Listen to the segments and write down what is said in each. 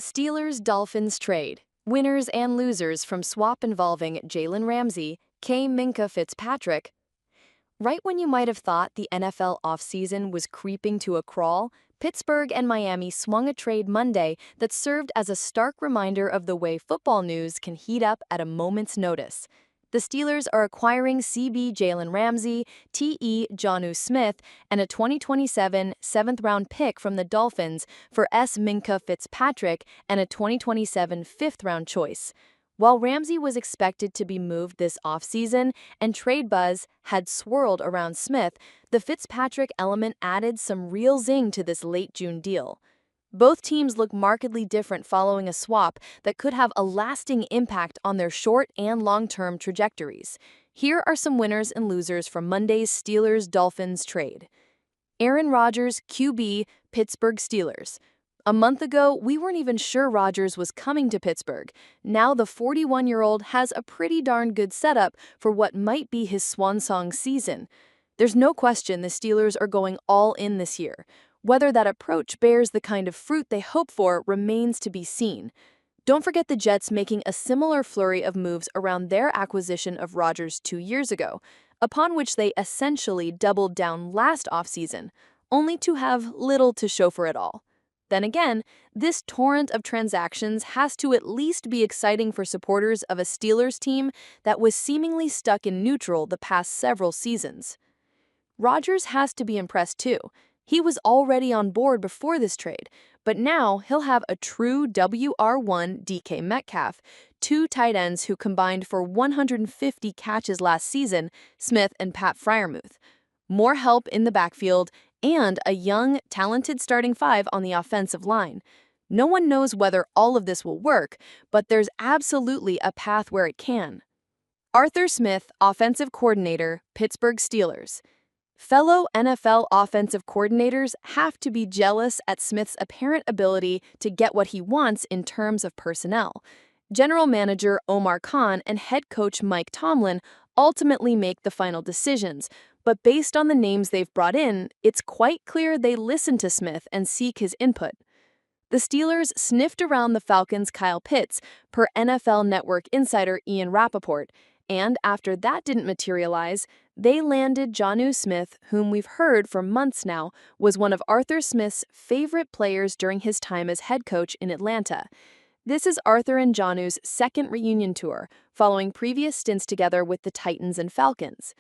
Steelers Dolphins trade. Winners and losers from swap involving Jalen Ramsey, S Minkah Fitzpatrick. Right when you might have thought the NFL offseason was creeping to a crawl, Pittsburgh and Miami swung a trade Monday that served as a stark reminder of the way football news can heat up at a moment's notice. The Steelers are acquiring CB Jalen Ramsey, Jonnu Smith, and a 2027 seventh-round pick from the Dolphins for S Minkah Fitzpatrick and a 2027 fifth-round choice. While Ramsey was expected to be moved this offseason and trade buzz had swirled around Smith, the Fitzpatrick element added some real zing to this late June deal. Both teams look markedly different following a swap that could have a lasting impact on their short and long-term trajectories. Here are some winners and losers from Monday's Steelers-Dolphins trade. Aaron Rodgers, QB, Pittsburgh Steelers. A month ago, we weren't even sure Rodgers was coming to Pittsburgh. Now the 41-year-old has a pretty darn good setup for what might be his swan-song season. There's no question the Steelers are going all in this year. Whether that approach bears the kind of fruit they hope for remains to be seen. Don't forget the Jets making a similar flurry of moves around their acquisition of Rodgers 2 years ago, upon which they essentially doubled down last offseason, only to have little to show for it all. Then again, this torrent of transactions has to at least be exciting for supporters of a Steelers team that was seemingly stuck in neutral the past several seasons. Rodgers has to be impressed too. He was already on board before this trade, but now he'll have a true WR1 DK Metcalf, two tight ends who combined for 150 catches last season, Smith and Pat Freiermuth. More help in the backfield, and a young, talented starting five on the offensive line. No one knows whether all of this will work, but there's absolutely a path where it can. Arthur Smith, offensive coordinator, Pittsburgh Steelers. Fellow NFL offensive coordinators have to be jealous at Smith's apparent ability to get what he wants in terms of personnel. General manager Omar Khan and head coach Mike Tomlin ultimately make the final decisions, but based on the names they've brought in, it's quite clear they listen to Smith and seek his input. The Steelers sniffed around the Falcons' Kyle Pitts, per NFL Network insider Ian Rappaport, and after that didn't materialize, they landed Jonnu Smith, whom we've heard for months now was one of Arthur Smith's favorite players during his time as head coach in Atlanta. This is Arthur and Jonnu's second reunion tour, following previous stints together with the Titans and Falcons.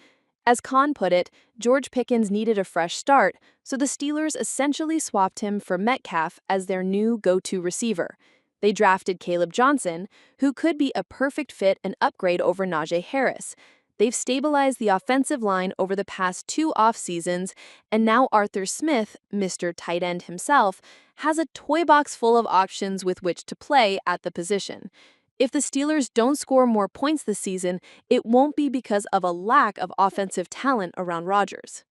As Khan put it, George Pickens needed a fresh start, so the Steelers essentially swapped him for Metcalf as their new go-to receiver. They drafted Caleb Johnson, who could be a perfect fit and upgrade over Najee Harris. They've stabilized the offensive line over the past 2 off-seasons, and now Arthur Smith, Mr. Tight End himself, has a toy box full of options with which to play at the position. If the Steelers don't score more points this season, it won't be because of a lack of offensive talent around Rodgers.